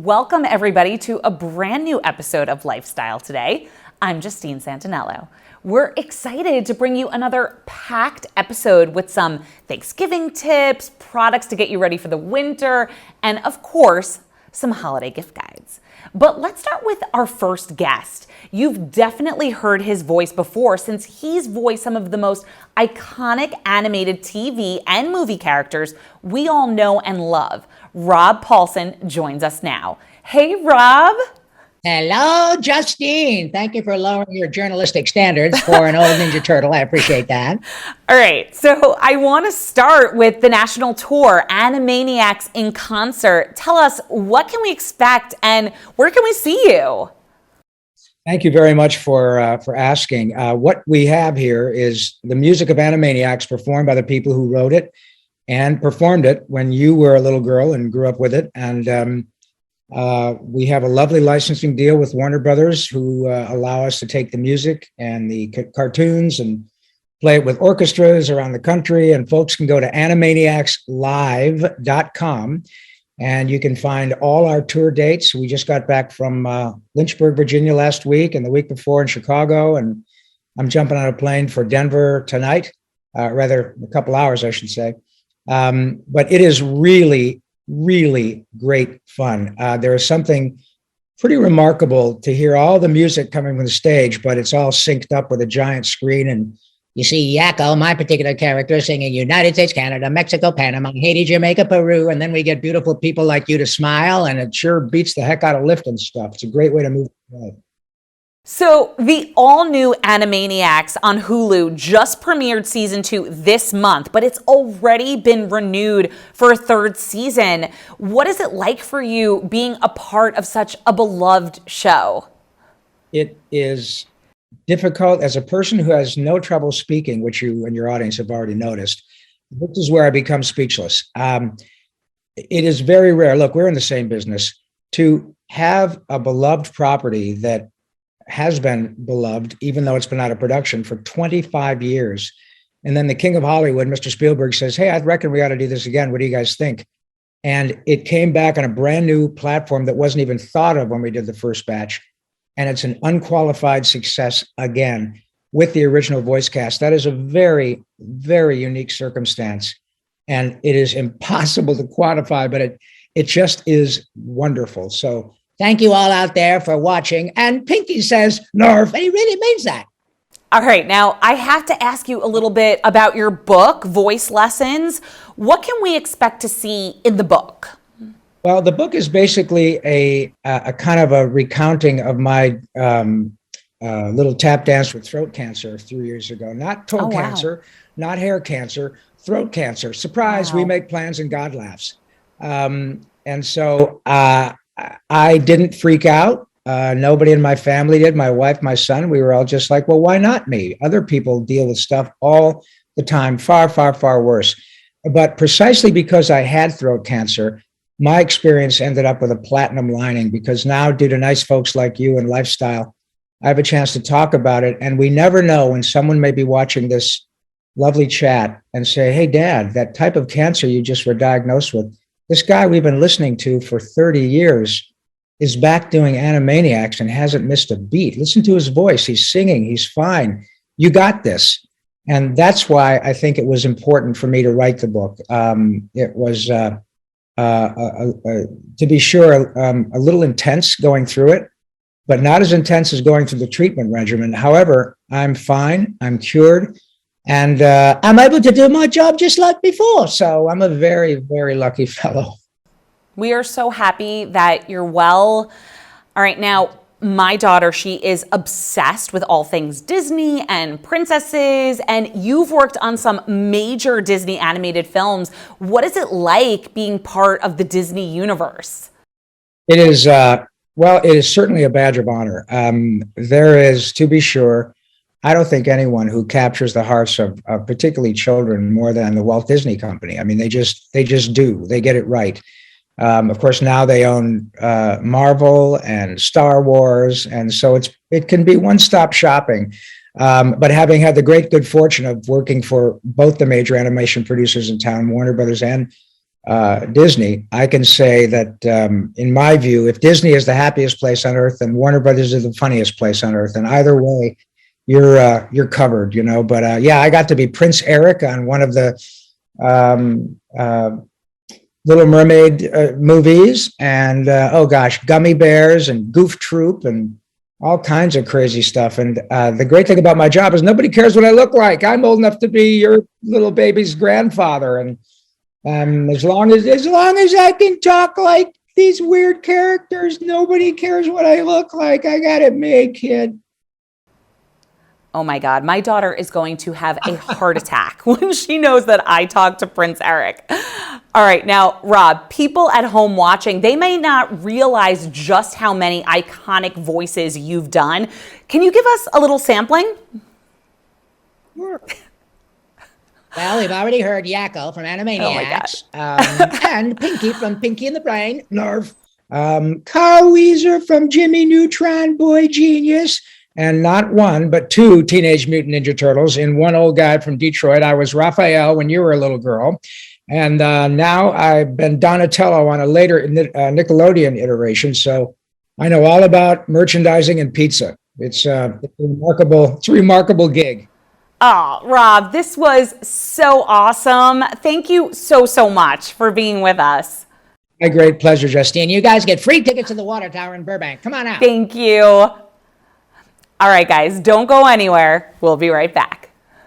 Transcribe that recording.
Welcome everybody to a brand new episode of Lifestyle Today. I'm Justine Santinello. We're excited to bring you another packed episode with some Thanksgiving tips, products to get you ready for the winter, and of course, some holiday gift guides. But let's start with our first guest. You've definitely heard his voice before since he's voiced some of the most iconic animated TV and movie characters we all know and love. Rob Paulsen joins us now. Hey, Rob. Hello, Justine. Thank you for lowering your journalistic standards for an old Ninja Turtle. I appreciate that. All right, so I want to start with the national tour, Animaniacs in Concert. Tell us, what can we expect and where can we see you? Thank you very much for asking. What we have here is the music of Animaniacs performed by the people who wrote it and performed it when you were a little girl and grew up with it. And we have a lovely licensing deal with Warner Brothers who allow us to take the music and the cartoons and play it with orchestras around the country. And folks can go to animaniacslive.com and you can find all our tour dates. We just got back from Lynchburg, Virginia last week and the week before in Chicago. And I'm jumping on a plane for Denver tonight, rather a couple hours, I should say. But it is really great fun. There is something pretty remarkable to hear all the music coming from the stage, but it's all synced up with a giant screen. And you see Yakko, my particular character, singing United States, Canada, Mexico, Panama, Haiti, Jamaica, Peru. And then we get beautiful people like you to smile, and it sure beats the heck out of lifting stuff. It's a great way to move forward. So the all-new Animaniacs on Hulu just premiered season 2 this month, but it's already been renewed for a third season. What is it like for you being a part of such a beloved show? It is difficult as a person who has no trouble speaking, which you and your audience have already noticed. This is where I become speechless. It is very rare. Look, we're in the same business. To have a beloved property that has been beloved, even though it's been out of production for 25 years. And then the king of Hollywood, Mr. Spielberg, says, hey, I reckon we ought to do this again. What do you guys think? And it came back on a brand new platform that wasn't even thought of when we did the first batch. And it's an unqualified success again with the original voice cast. That is a very, very unique circumstance. And it is impossible to quantify, but it just is wonderful. So thank you all out there for watching. And Pinky says, Nerf, and he really means that. All right, now I have to ask you a little bit about your book, Voice Lessons. What can we expect to see in the book? Well, the book is basically a kind of a recounting of my little tap dance with throat cancer a few years ago. Not toe cancer, not hair cancer, throat cancer. Surprise, we make plans and God laughs. And so I didn't freak out. Nobody in my family did. My wife, my son, we were all just like, well, why not me? Other people deal with stuff all the time, far, far, far worse. But precisely because I had throat cancer, my experience ended up with a platinum lining because now, due to nice folks like you and Lifestyle, I have a chance to talk about it. And we never know when someone may be watching this lovely chat and say, hey, Dad, that type of cancer you just were diagnosed with, this guy we've been listening to for 30 years is back doing Animaniacs and hasn't missed a beat. Listen to his voice. He's singing. He's fine. You got this. And that's why I think it was important for me to write the book. It was, to be sure, a little intense going through it, but not as intense as going through the treatment regimen. However, I'm fine. I'm cured. And I'm able to do my job just like before. So I'm a very, very lucky fellow. We are so happy that you're well. All right, now, my daughter, she is obsessed with all things Disney and princesses, and you've worked on some major Disney animated films. What is it like being part of the Disney universe? It is, well, it is certainly a badge of honor. There is, to be sure, I don't think anyone who captures the hearts of particularly children more than the Walt Disney Company. I mean, they just do. They get it right. Of course, now they own Marvel and Star Wars, and so it can be one-stop shopping. But having had the great good fortune of working for both the major animation producers in town, Warner Brothers and Disney, I can say that in my view, if Disney is the happiest place on earth, then Warner Brothers is the funniest place on earth. And either way, you're covered, you know. But yeah, I got to be Prince Eric on one of the um, Little Mermaid movies, and oh gosh, Gummy Bears and Goof Troop and all kinds of crazy stuff. And the great thing about my job is nobody cares what I look like. I'm old enough to be your little baby's grandfather, and as long as I can talk like these weird characters, nobody cares what I look like. I got it made, kid. Oh my God, my daughter is going to have a heart attack when she knows that I talk to Prince Eric. All right, now, Rob, people at home watching, they may not realize just how many iconic voices you've done. Can you give us a little sampling? Sure. Well, we've already heard Yakko from Animaniacs, and Pinky from Pinky and the Brain, Nerf. Carl Weezer from Jimmy Neutron, Boy Genius, and not one, but two Teenage Mutant Ninja Turtles. In One Old Guy from Detroit, I was Raphael when you were a little girl. And now I've been Donatello on a later Nickelodeon iteration. So I know all about merchandising and pizza. It's a remarkable gig. Oh, Rob, this was so awesome. Thank you so much for being with us. My great pleasure, Justine. You guys get free tickets to the Water Tower in Burbank. Come on out. Thank you. All right, guys, don't go anywhere. We'll be right back.